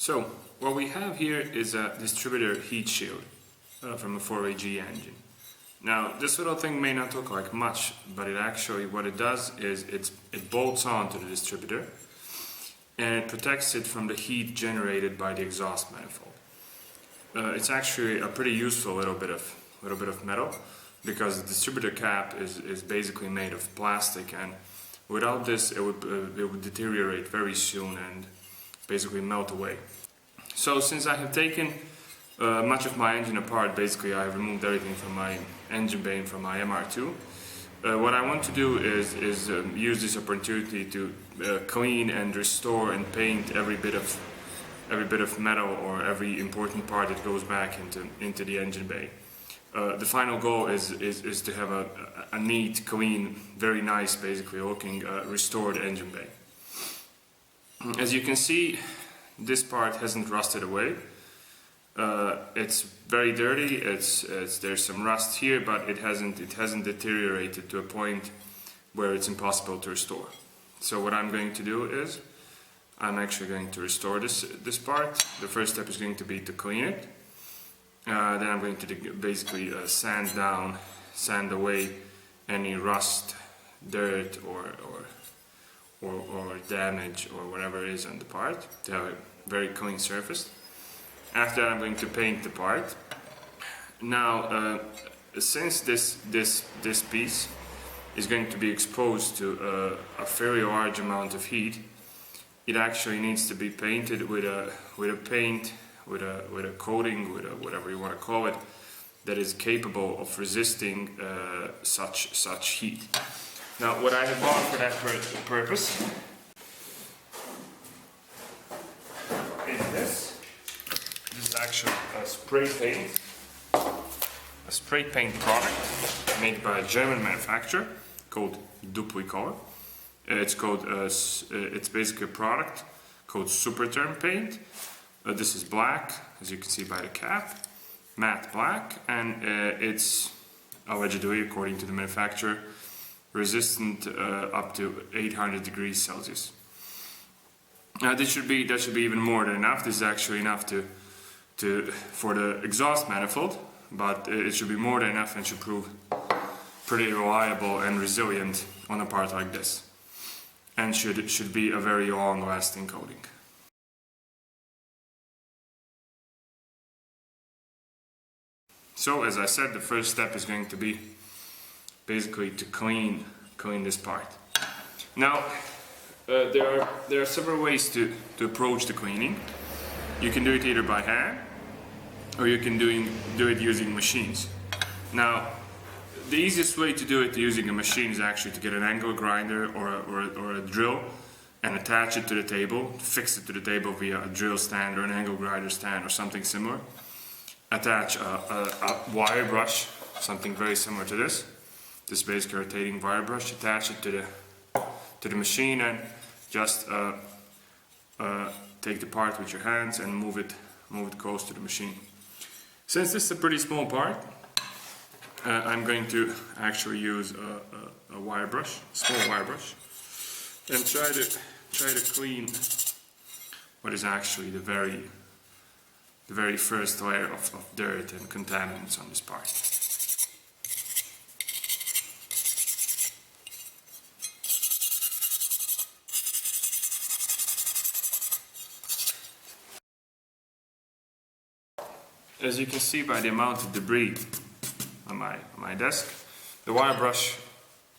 So what we have here is a distributor heat shield from a 4AG engine. Now this little thing may not look like much, but it actually, what it does is it bolts on to the distributor and it protects it from the heat generated by the exhaust manifold. It's actually a pretty useful little bit of metal, because the distributor cap is basically made of plastic, and without this it would deteriorate very soon and basically melt away. So since I have taken much of my engine apart, basically I have removed everything from my engine bay and from my mr2. What I want to do is use this opportunity to clean and restore and paint every bit of metal or every important part that goes back into the engine bay. The final goal is to have a neat, clean, very nice, basically looking restored engine bay. As you can see, this part hasn't rusted away. It's very dirty. There's some rust here, but it hasn't deteriorated to a point where it's impossible to restore. So what I'm going to do is I'm actually going to restore this part. The first step is going to be to clean it. Then I'm going to basically sand away any rust, dirt, or damage or whatever is on the part to have a very clean surface. After that, I'm going to paint the part. Now, since this piece is going to be exposed to a fairly large amount of heat, it actually needs to be painted with a paint, with a coating, with whatever you want to call it, that is capable of resisting such heat. Now, what I have bought for that purpose is this. This is actually a spray paint product made by a German manufacturer called Duplicolor. It's basically a product called Superterm paint. This is black, as you can see by the cap, matte black, and it's allegedly, according to the manufacturer, resistant up to 800 degrees Celsius. Now that should be even more than enough. This is actually enough for the exhaust manifold, but it should be more than enough and should prove pretty reliable and resilient on a part like this, and should be a very long-lasting coating. So, as I said, the first step is going to be basically to clean this part. Now, there are several ways to approach the cleaning. You can do it either by hand, or you can do it using machines. Now, the easiest way to do it using a machine is actually to get an angle grinder or a drill and attach it to the table, fix it to the table via a drill stand or an angle grinder stand or something similar. Attach a wire brush, something very similar to this basically rotating wire brush. Attach it to the machine and just take the part with your hands and move it close to the machine. Since this is a pretty small part, I'm going to actually use a wire brush, small wire brush, and try to clean what is actually the very first layer of dirt and contaminants on this part. As you can see by the amount of debris on my desk, the wire brush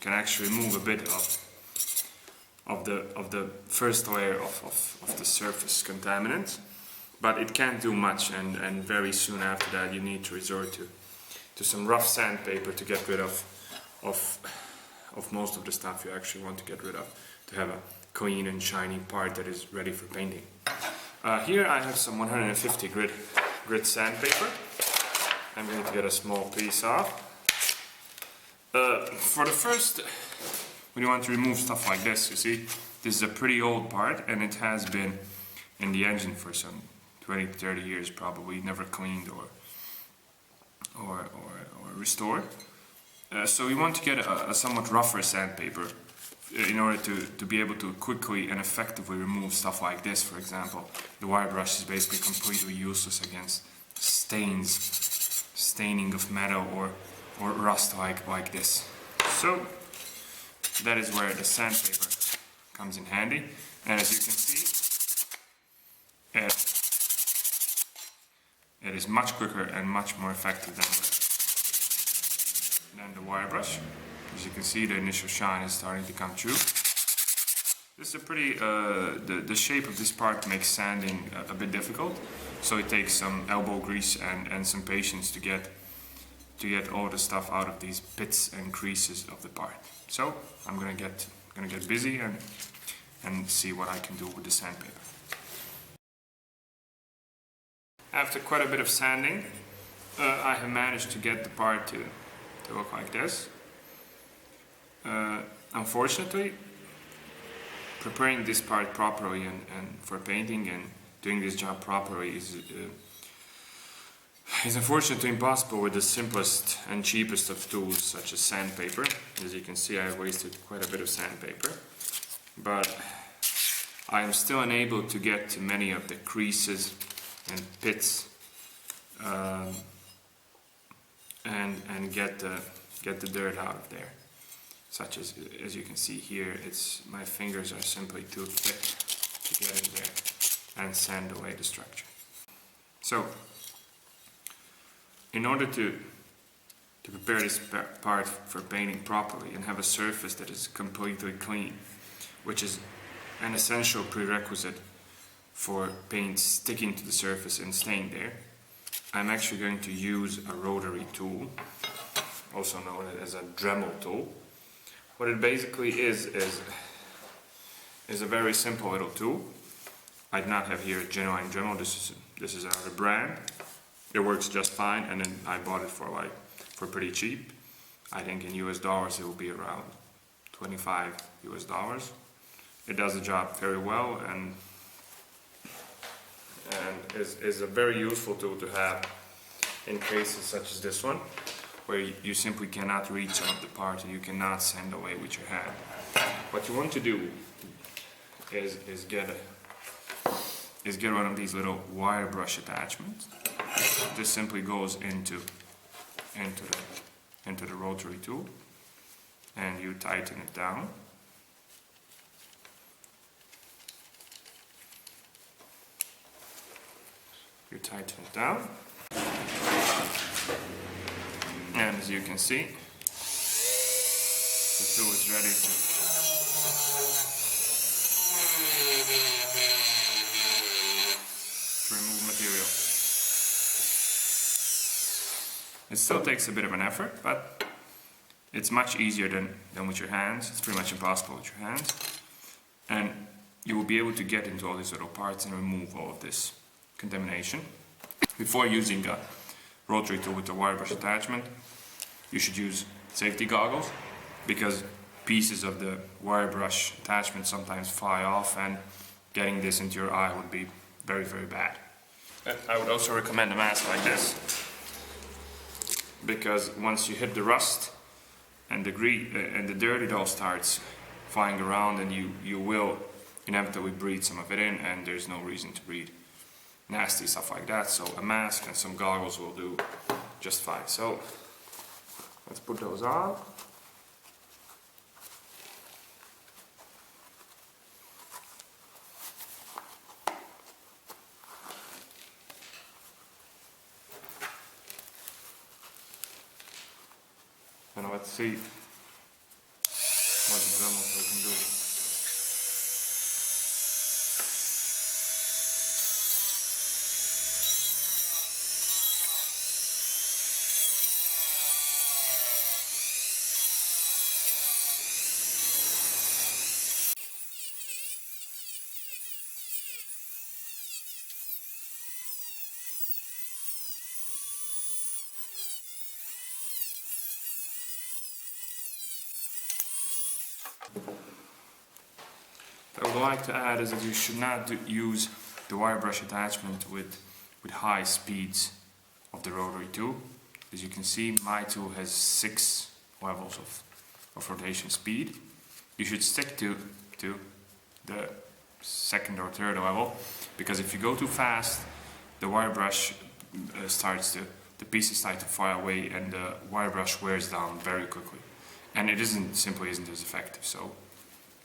can actually move a bit of the first layer of the surface contaminants, but it can't do much, and very soon after that you need to resort to some rough sandpaper to get rid of most of the stuff you actually want to get rid of, to have a clean and shiny part that is ready for painting. Here I have some 150 grit sandpaper. I'm going to get a small piece off. For the first, when you want to remove stuff like this, you see, this is a pretty old part and it has been in the engine for some 20-30 years probably, never cleaned or restored. So we want to get a somewhat rougher sandpaper in order to be able to quickly and effectively remove stuff like this, for example, the wire brush is basically completely useless against staining of metal or rust like this. So that is where the sandpaper comes in handy, and as you can see, it is much quicker and much more effective than the wire brush. As you can see, the initial shine is starting to come through. This is a pretty, the shape of this part makes sanding a bit difficult, so it takes some elbow grease and some patience to get all the stuff out of these pits and creases of the part. So I'm gonna get busy and see what I can do with the sandpaper. After quite a bit of sanding, I have managed to get the part to look like this. Unfortunately, preparing this part properly and for painting and doing this job properly is unfortunately impossible with the simplest and cheapest of tools such as sandpaper. As you can see, I have wasted quite a bit of sandpaper, but I am still unable to get to many of the creases and pits and get the dirt out of there. Such as you can see here, my fingers are simply too thick to get in there and sand away the structure. So, in order to prepare this part for painting properly and have a surface that is completely clean, which is an essential prerequisite for paint sticking to the surface and staying there, I'm actually going to use a rotary tool, also known as a Dremel tool. What it basically is a very simple little tool. I do not have here a genuine Dremel. This is another brand. It works just fine, and then I bought it for pretty cheap. I think in US dollars it will be around 25 US dollars. It does the job very well and is a very useful tool to have in cases such as this one, where you simply cannot reach some of the part and you cannot sand away with your hand. What you want to do is get one of these little wire brush attachments. This simply goes into the rotary tool, and you tighten it down. You tighten it down. And as you can see, the tool is ready to remove material. It still takes a bit of an effort, but it's much easier than with your hands. It's pretty much impossible with your hands. And you will be able to get into all these little parts and remove all of this contamination. Before using a rotary tool with a wire brush attachment, you should use safety goggles, because pieces of the wire brush attachment sometimes fly off, and getting this into your eye would be very, very bad. I would also recommend a mask like this, because once you hit the rust and the dirt, it all starts flying around, and you will inevitably breathe some of it in, and there's no reason to breathe nasty stuff like that. So a mask and some goggles will do just fine. So let's put those on. And let's see what the Dremel tool can do. What I would like to add is that you should not use the wire brush attachment with high speeds of the rotary tool. As you can see, my tool has 6 levels of rotation speed. you should stick to the second or third level, because if you go too fast, the wire brush the pieces start to fly away and the wire brush wears down very quickly. And it simply isn't as effective. So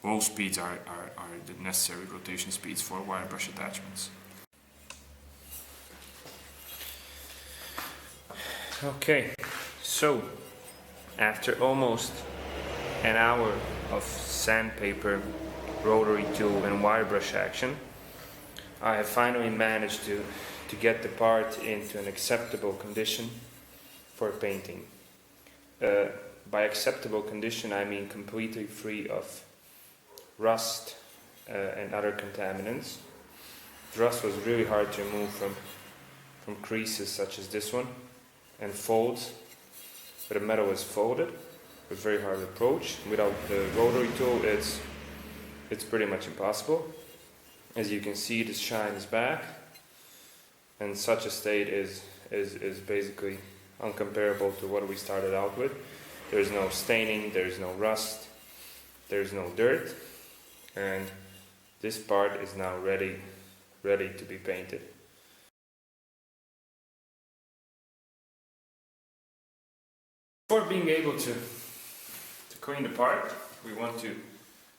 all speeds are the necessary rotation speeds for wire brush attachments. Okay, so after almost an hour of sandpaper, rotary tool and wire brush action, I have finally managed to get the part into an acceptable condition for painting. By acceptable condition I mean completely free of rust and other contaminants. The rust was really hard to remove from creases such as this one, and folds where the metal is folded. A very hard approach. Without the rotary tool it's pretty much impossible. As you can see, the shine is back, and such a state is basically uncomparable to what we started out with. There's no staining, there's no rust, there's no dirt, and this part is now ready to be painted. Before being able to clean the part, we want to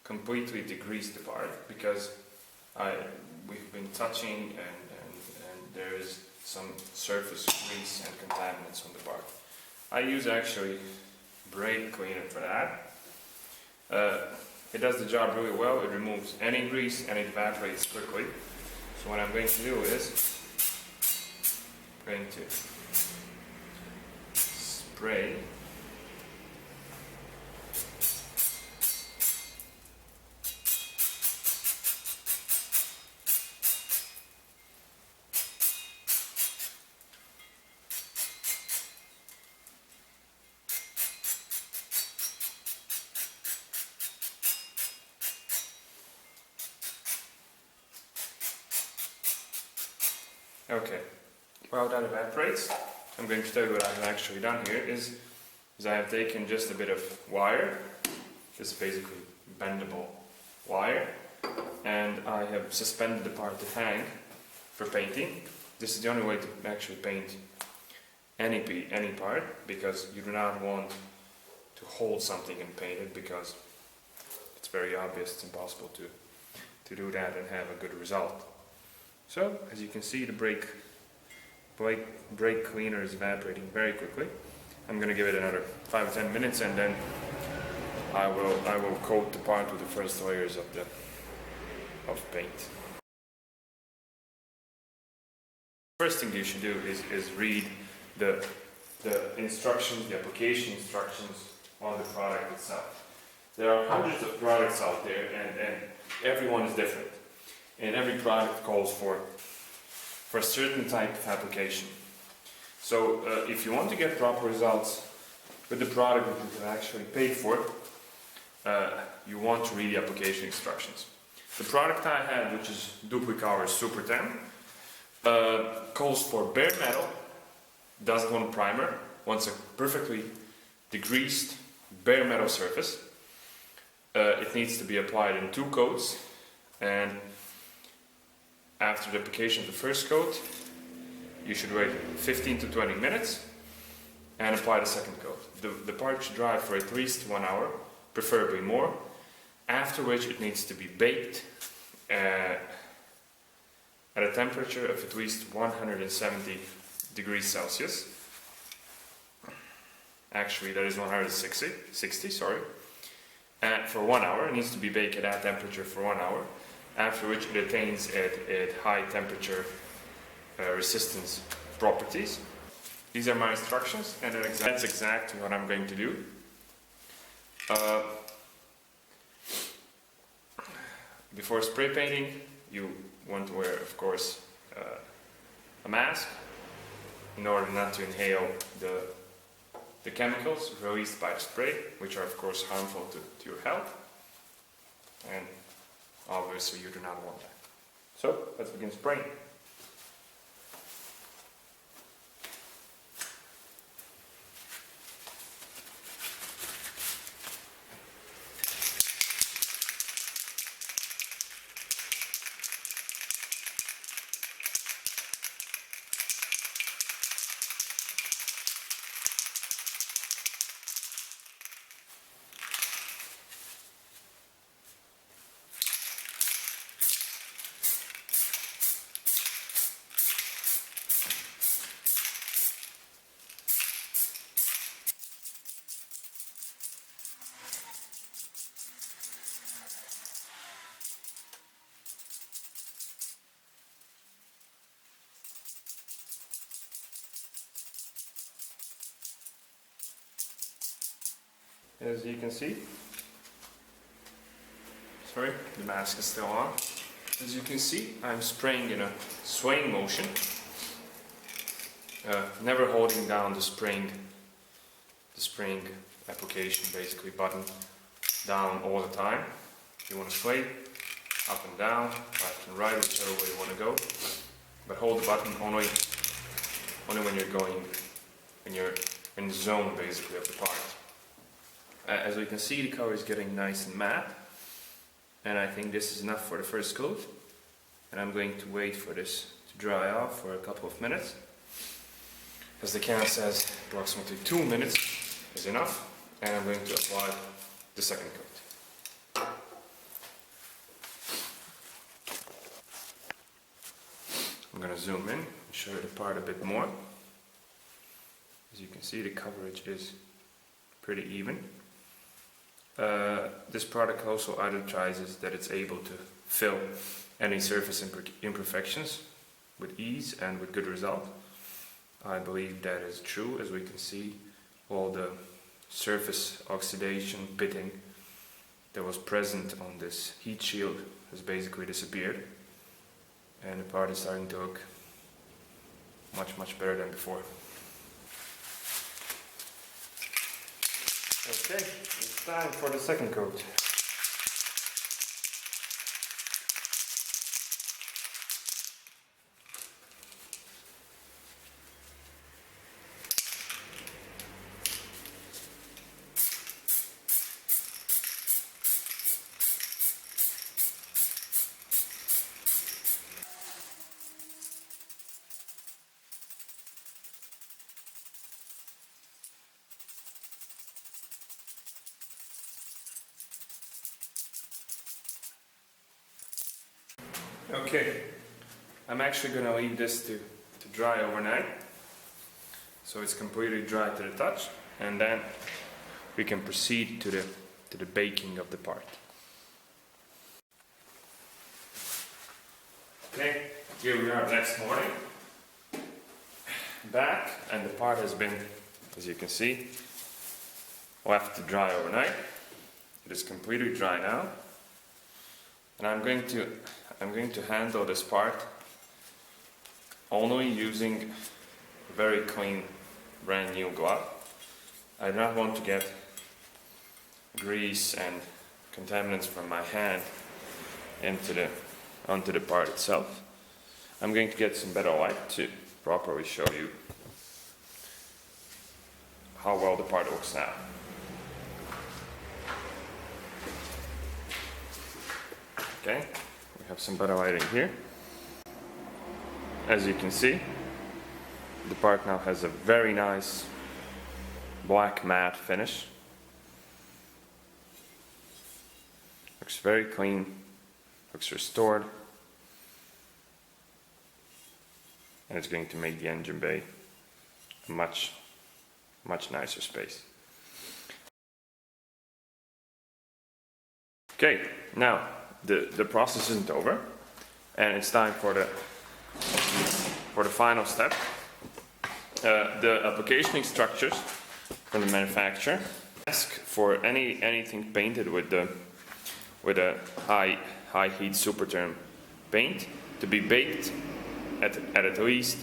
completely degrease the part, because we've been touching and there is some surface grease and contaminants on the part. I use actually brake cleaner for that. It does the job really well. It removes any grease and it evaporates quickly. So what I'm going to do is I'm going to spray Okay, while that evaporates, I'm going to tell you what I've actually done here is I have taken just a bit of wire, just basically bendable wire, and I have suspended the part to hang for painting. This is the only way to actually paint any part, because you do not want to hold something and paint it, because it's very obvious, it's impossible to do that and have a good result. So, as you can see, the brake cleaner is evaporating very quickly. I'm going to give it another 5 or 10 minutes, and then I will coat the part with the first layers of paint. First thing you should do is read the instructions, the application instructions on the product itself. There are hundreds of products out there, and everyone is different. And every product calls for a certain type of application. So if you want to get proper results with the product that you can actually pay for, you want to read the application instructions. The product I have, which is Duplicator Super 10, calls for bare metal, doesn't want a primer, wants a perfectly degreased bare metal surface. It needs to be applied in 2 coats, and after the application of the first coat, you should wait 15 to 20 minutes and apply the second coat. The part should dry for at least 1 hour, preferably more, after which it needs to be baked at a temperature of at least 170 degrees Celsius. Actually, that is 160, sorry. And for 1 hour, it needs to be baked at that temperature for 1 hour, after which it attains at high temperature resistance properties. These are my instructions, and that's exactly what I'm going to do. Before spray painting, you want to wear, of course, a mask in order not to inhale the chemicals released by the spray, which are of course harmful to your health, and obviously you do not want that. So let's begin spraying. as you can see. Sorry, the mask is still on. As you can see, I'm spraying in a swaying motion, never holding down the spring application, basically button down all the time. If you want to sway, up and down, left and right, whichever way you want to go. But hold the button only when you're going, when you're in the zone basically of the part. As we can see, the cover is getting nice and matte, and I think this is enough for the first coat. And I'm going to wait for this to dry off for a couple of minutes. As the can says, approximately 2 minutes is enough, and I'm going to apply the second coat. I'm going to zoom in and show you the part a bit more. As you can see, the coverage is pretty even. This product also advertises that it's able to fill any surface imperfections with ease and with good result. I believe that is true. As we can see, all the surface oxidation, pitting that was present on this heat shield has basically disappeared, and the part is starting to look much better than before. Okay, it's time for the second coat. Okay, I'm actually going to leave this to dry overnight, so it's completely dry to the touch, and then we can proceed to the baking of the part. Okay, here we are next morning, back, and the part has been, as you can see, left to dry overnight. It is completely dry now, and I'm going to handle this part only using a very clean, brand new glove. I do not want to get grease and contaminants from my hand onto the part itself. I'm going to get some better light to properly show you how well the part looks now. Okay, we have some better lighting here. As you can see, the part now has a very nice black matte finish. Looks very clean, looks restored, and it's going to make the engine bay a much nicer space. Okay, now the process isn't over, and it's time for the final step. The application instructions from the manufacturer ask for anything painted with a high heat superterm paint to be baked at least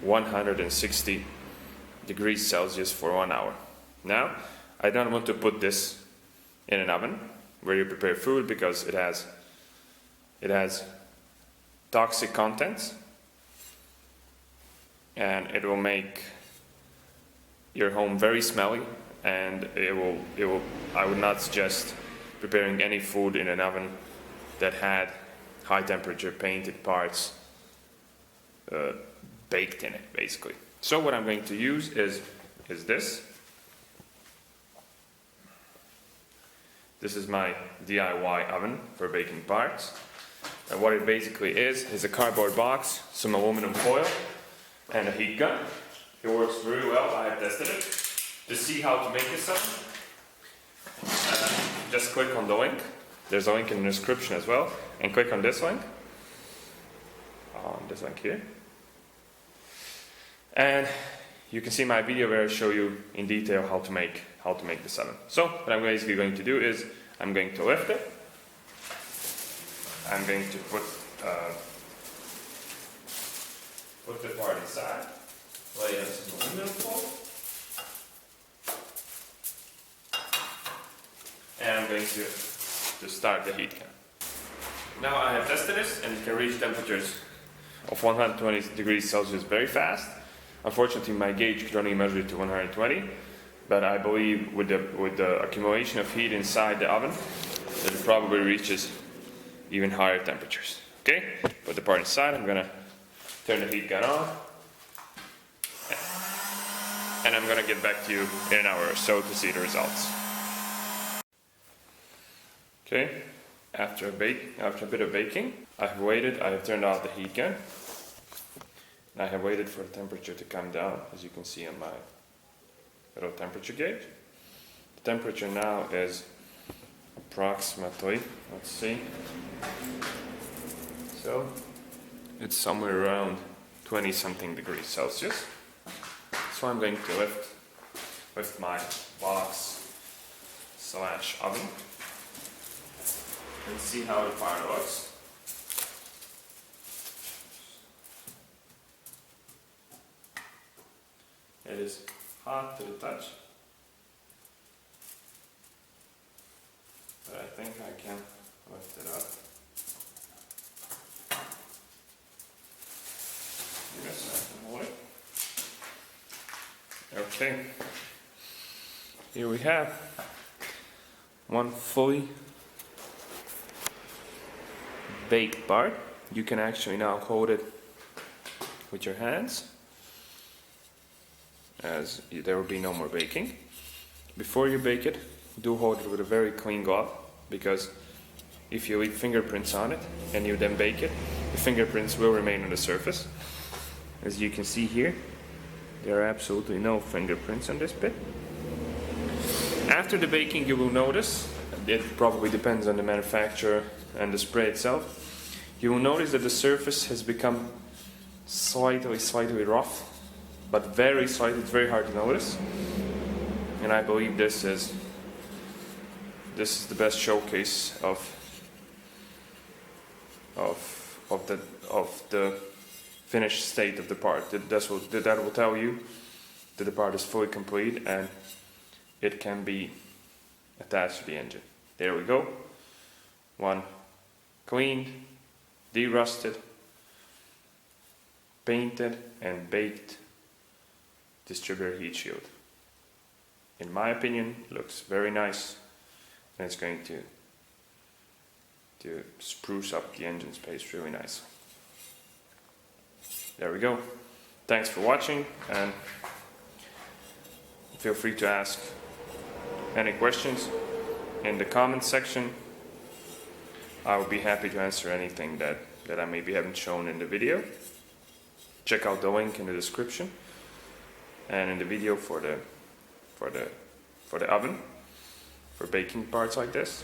160 degrees Celsius for 1 hour. Now, I don't want to put this in an oven where you prepare food because it has toxic contents, and it will make your home very smelly, and I would not suggest preparing any food in an oven that had high temperature painted parts baked in it, basically. So what I'm going to use is this. This is my DIY oven for baking parts. And what it basically is a cardboard box, some aluminum foil, and a heat gun. It works really well. I have tested it. To see how to make this oven, just click on the link. There's a link in the description as well. And click on this link. On this link here. And you can see my video where I show you in detail how to make this oven. So what I'm basically going to do is I'm going to lift it. I'm going to put the part inside, lay it on the aluminum foil, and I'm going to start the heat gun. Now I have tested this, and it can reach temperatures of 120 degrees Celsius very fast. Unfortunately, my gauge could only measure it to 120, but I believe with the accumulation of heat inside the oven, that it probably reaches even higher temperatures. Okay, put the part inside. I'm gonna turn the heat gun on, and I'm gonna get back to you in an hour or so to see the results. Okay, after a bit of baking, I have turned off the heat gun. And I have waited for the temperature to come down, as you can see on my little temperature gauge. The temperature now is approximately, let's see, so it's somewhere around 20 something degrees Celsius. So I'm going to lift my box / oven and see how the fire looks. It is hot to the touch, but I think I can lift it up. Yes, I can hold it. Okay, here we have one fully baked part. You can actually now hold it with your hands, as there will be no more baking. Before you bake it, do hold it with a very clean glove, because if you leave fingerprints on it and you then bake it, the fingerprints will remain on the surface. As you can see here, there are absolutely no fingerprints on this bit. After the baking, you will notice, it probably depends on the manufacturer and the spray itself, you will notice that the surface has become slightly rough, but very slightly. It's very hard to notice, and I believe this is the best showcase of the finished state of the part. That will tell you that the part is fully complete and it can be attached to the engine. There we go. One cleaned, de-rusted, painted and baked distributor heat shield. In my opinion, it looks very nice, and it's going to spruce up the engine space really nicely. There we go. Thanks for watching, and feel free to ask any questions in the comments section. I will be happy to answer anything that I maybe haven't shown in the video. Check out the link in the description and in the video for the oven for baking parts like this.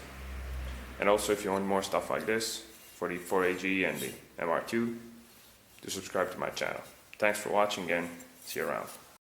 And also, if you want more stuff like this for the 4AG and the MR2, to subscribe to my channel. Thanks for watching and see you around.